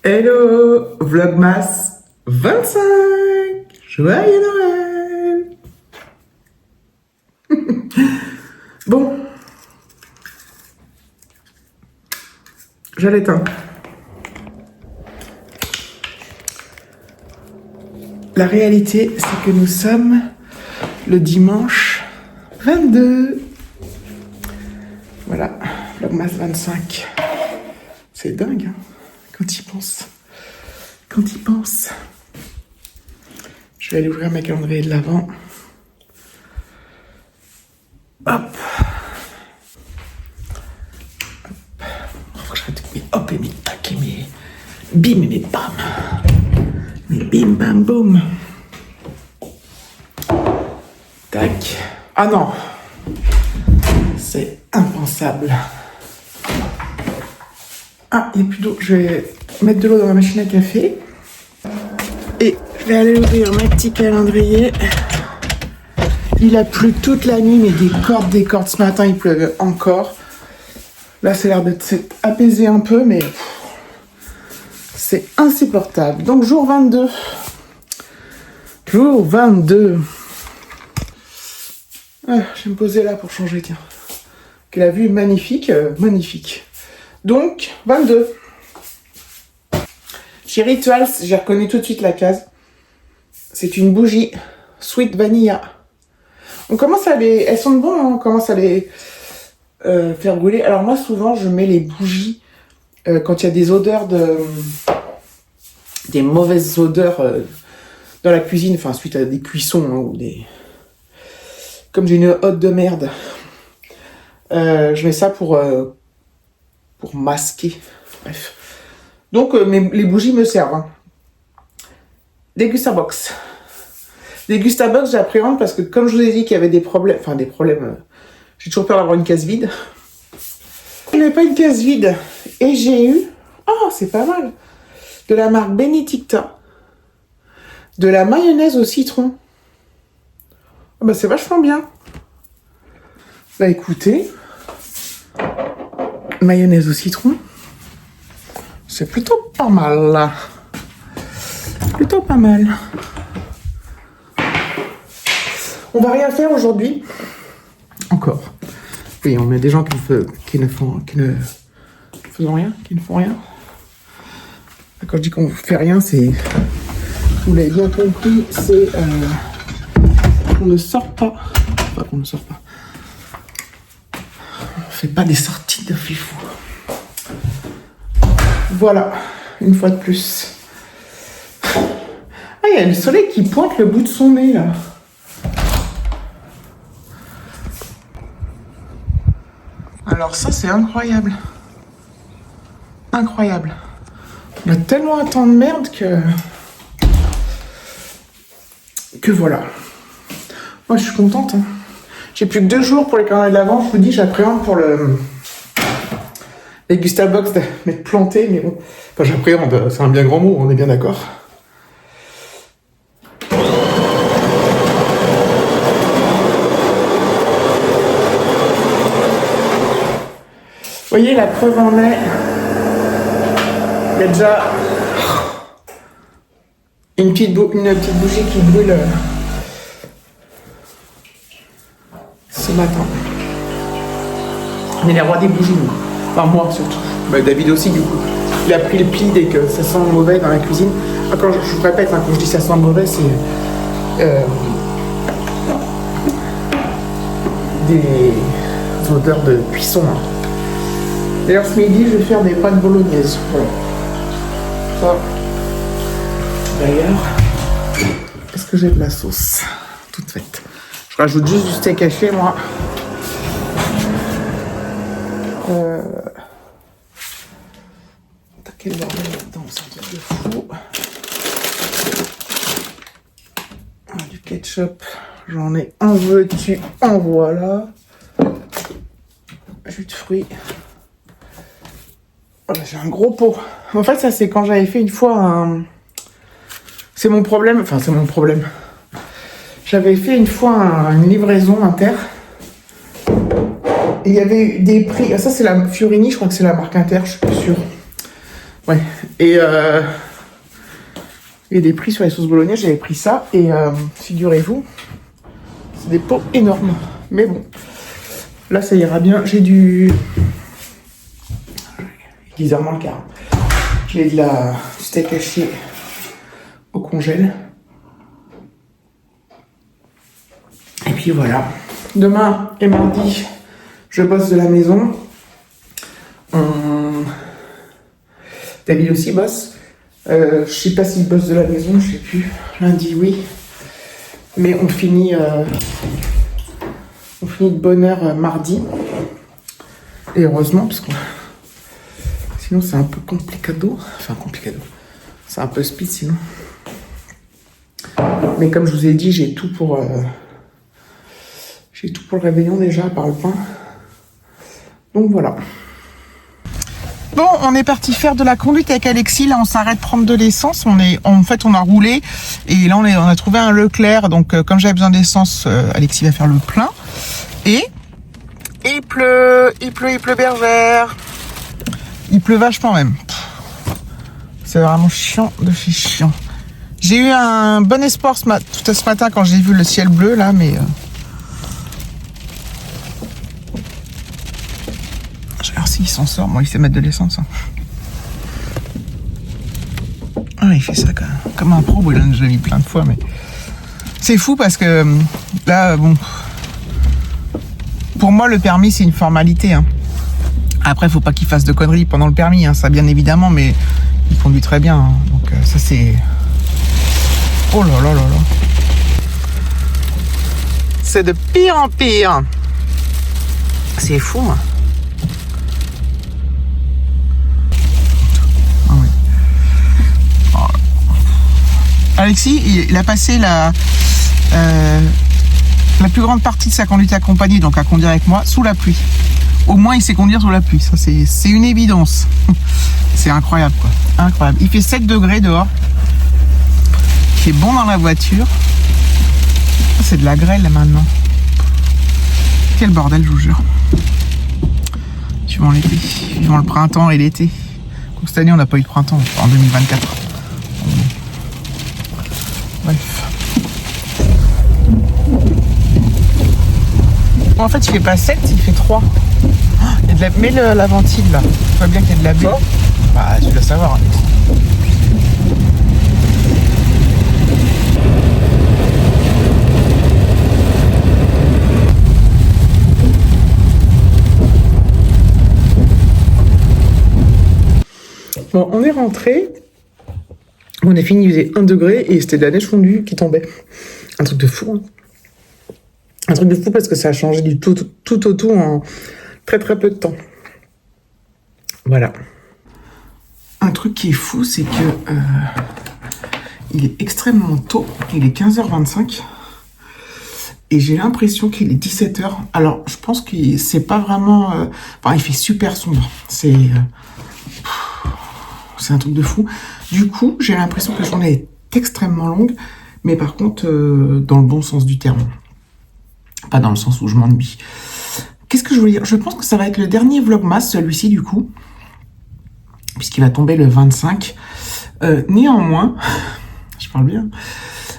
Hello, Vlogmas 25. Joyeux Noël. Bon, je l'éteins. La réalité, c'est que nous sommes le dimanche 22. Voilà, Vlogmas 25. C'est dingue, hein, quand il pense. Quand il pense. Je vais aller ouvrir mes calendriers de l'Avent. Hop. Faut que je rate mes hop et mes tac et mes bim et mes bam. Mes bim bam boum. Tac. Ah non. C'est impensable. Ah, il n'y a plus d'eau. Je vais mettre de l'eau dans la machine à café. Et je vais aller ouvrir mes petits calendriers. Il a plu toute la nuit, mais des cordes. Ce matin, il pleuvait encore. Là, ça a l'air d'être apaisé un peu, mais c'est insupportable. Donc, jour 22. Jour 22. Ah, je vais me poser là pour changer, tiens. Que la vue est magnifique, magnifique. Donc, 22. Chez Rituals, j'ai reconnu tout de suite la case. C'est une bougie Sweet Vanilla. On commence à les... Elles sont bonnes, hein, on commence à les faire brûler. Alors moi, souvent, je mets les bougies quand il y a des odeurs des mauvaises odeurs dans la cuisine, enfin, suite à des cuissons, hein, ou des... Comme j'ai une hotte de merde. Je mets ça pour masquer. Bref. Donc, les bougies me servent. Hein. Degustabox. Degustabox, j'appréhende parce que, comme je vous ai dit qu'il y avait des problèmes... Enfin, des problèmes... j'ai toujours peur d'avoir une case vide. Il n'y avait pas une case vide. Et j'ai eu... Oh, c'est pas mal. De la marque Benedicta. De la mayonnaise au citron. Oh, bah, c'est vachement bien. Bah, écoutez... Mayonnaise au citron. C'est plutôt pas mal, là. Plutôt pas mal. On va rien faire aujourd'hui. Encore. Oui, on a des gens qui ne font rien. Quand je dis qu'on fait rien, c'est... Vous l'avez bien compris, c'est... qu'on ne sort pas. Enfin, qu'on ne sort pas. On fait pas des sorties de fifou. Voilà, une fois de plus. Ah, il y a le soleil qui pointe le bout de son nez, là. Alors ça, c'est incroyable. Incroyable. On a tellement un temps de merde que voilà. Moi, je suis contente. Hein. J'ai plus que 2 jours pour les calendriers de l'Avent. Je vous dis, j'appréhende pour les Gustabox d'être planté, mais bon. Enfin, j'appréhende, c'est un bien grand mot, on est bien d'accord. Vous voyez, la preuve en est, il y a déjà une petite bougie qui brûle ce matin. On est les rois des bougies, nous. Enfin, moi, surtout. Bah, David aussi, du coup. Il a pris le pli dès que ça sent mauvais dans la cuisine. Enfin, quand je vous répète, hein, quand je dis ça sent mauvais, c'est des odeurs de cuisson. Hein. D'ailleurs, ce midi, je vais faire des pâtes bolognaises. Voilà. Ça. D'ailleurs, est-ce que j'ai de la sauce toute faite? Je rajoute juste du steak haché, moi. T'as quel bordel là-dedans? C'est un truc de fou. Ah, du ketchup. J'en ai en veux-tu, en voilà. Jus de fruits. Voilà, j'ai un gros pot. En fait, ça, c'est quand j'avais fait une fois un... C'est mon problème. Enfin, c'est mon problème. J'avais fait une fois une livraison inter. Et il y avait eu des prix. Ça, c'est la Fiorini, je crois que c'est la marque Inter, je suis plus sûre. Ouais. Et des prix sur les sauces bolognaises, j'avais pris ça. Et figurez-vous, c'est des pots énormes. Mais bon, là, ça ira bien. J'ai du bizarrement le quart. J'ai du steak haché au congèle. Et puis voilà. Demain et mardi, je bosse de la maison. David aussi bosse. Je sais pas s'il bosse de la maison, je sais plus. Lundi, oui. Mais on finit de bonne heure mardi. Et heureusement, parce que sinon c'est un peu complicado. Enfin, complicado. C'est un peu speed sinon. Mais comme je vous ai dit, j'ai tout pour le réveillon déjà, à part le pain. Donc voilà. Bon, on est parti faire de la conduite avec Alexis. Là, on s'arrête prendre de l'essence. On a roulé. Et là, on a trouvé un Leclerc. Donc, comme j'avais besoin d'essence, Alexis va faire le plein. Et il pleut bergère. Il pleut vachement même. C'est vraiment chiant de chez chiant. J'ai eu un bon espoir ce matin quand j'ai vu le ciel bleu, là, mais... Alors s'il s'en sort, moi il sait mettre de l'essence. Hein. Ah, il fait ça comme un pro, il en a déjà mis plein de fois, mais... C'est fou parce que là, bon... Pour moi, le permis, c'est une formalité. Hein. Après, faut pas qu'il fasse de conneries pendant le permis, hein, ça bien évidemment, mais il conduit très bien. Hein. Donc ça, c'est... Oh là là là là. C'est de pire en pire. C'est fou, hein. Ah oui. Oh. Alexis, il a passé la plus grande partie de sa conduite accompagnée, donc à conduire avec moi, sous la pluie. Au moins, il sait conduire sous la pluie. Ça, c'est une évidence. C'est incroyable, quoi. Incroyable. Il fait 7 degrés dehors. Il fait bon dans la voiture. C'est de la grêle, là, maintenant. Quel bordel, je vous jure. Suivant l'été. Suivant le printemps et l'été. Donc, cette année, on n'a pas eu de printemps. En 2024. Bref. En fait, il fait pas 7, il fait 3. Il y a de la... Mets la ventile là. Tu vois bien qu'il y a de la baie. Bah, tu dois savoir. Hein. Bon, on est rentré. On a fini, il faisait 1 degré et c'était de la neige fondue qui tombait. Un truc de fou. Hein. Un truc de fou parce que ça a changé du tout au tout en très très peu de temps. Voilà. Un truc qui est fou, c'est que il est extrêmement tôt. Il est 15h25 et j'ai l'impression qu'il est 17h. Alors, je pense que c'est pas vraiment... Enfin, il fait super sombre. C'est un truc de fou. Du coup, j'ai l'impression que la journée est extrêmement longue, mais par contre, dans le bon sens du terme. Pas dans le sens où je m'ennuie. Qu'est-ce que je voulais dire? Je pense que ça va être le dernier vlogmas, celui-ci, du coup. Puisqu'il va tomber le 25. Néanmoins, je parle bien.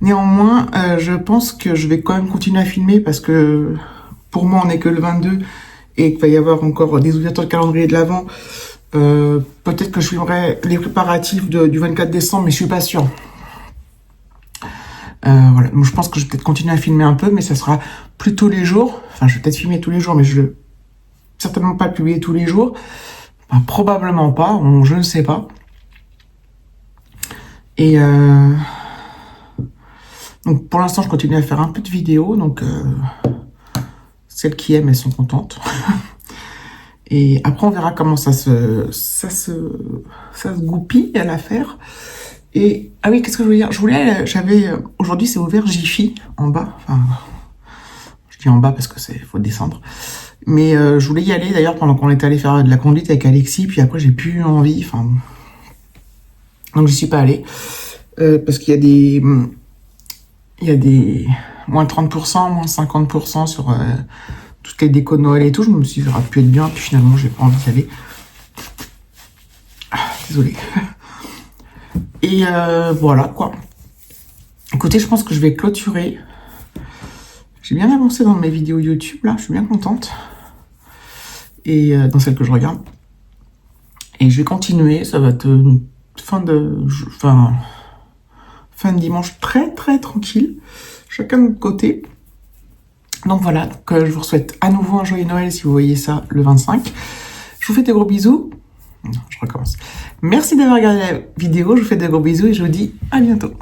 Néanmoins, je pense que je vais quand même continuer à filmer parce que pour moi, on n'est que le 22 et qu'il va y avoir encore des ouvertures de calendrier de l'Avent. Peut-être que je filmerai les préparatifs du 24 décembre, mais je suis pas sûre. Voilà. Donc, je pense que je vais peut-être continuer à filmer un peu, mais ça sera plus tous les jours. Enfin, je vais peut-être filmer tous les jours, mais je vais certainement pas publier tous les jours. Enfin, probablement pas, je ne sais pas. Et donc pour l'instant, je continue à faire un peu de vidéos. Donc celles qui aiment, elles sont contentes. Et après, on verra comment ça se goupille à l'affaire. Et, ah oui, qu'est-ce que je voulais dire? Aujourd'hui, c'est ouvert Jiffy, en bas. Enfin, je dis en bas parce que faut descendre. Mais je voulais y aller, d'ailleurs, pendant qu'on était allé faire de la conduite avec Alexis. Puis après, j'ai plus eu envie. Enfin, donc, j'y suis pas allée. Parce qu'il y a des moins 30%, moins 50% sur toutes les décos de Noël et tout. Je me suis dit, ça aurait pu être bien. Puis finalement, j'ai pas envie d'y aller. désolée. Et voilà quoi. Écoutez, je pense que je vais clôturer. J'ai bien avancé dans mes vidéos YouTube, là, je suis bien contente. Et dans celles que je regarde. Et je vais continuer, ça va être une fin de dimanche très très tranquille, chacun de notre côté. Donc voilà, je vous souhaite à nouveau un joyeux Noël si vous voyez ça le 25. Je vous fais des gros bisous. Non, je recommence. Merci d'avoir regardé la vidéo, je vous fais des gros bisous et je vous dis à bientôt.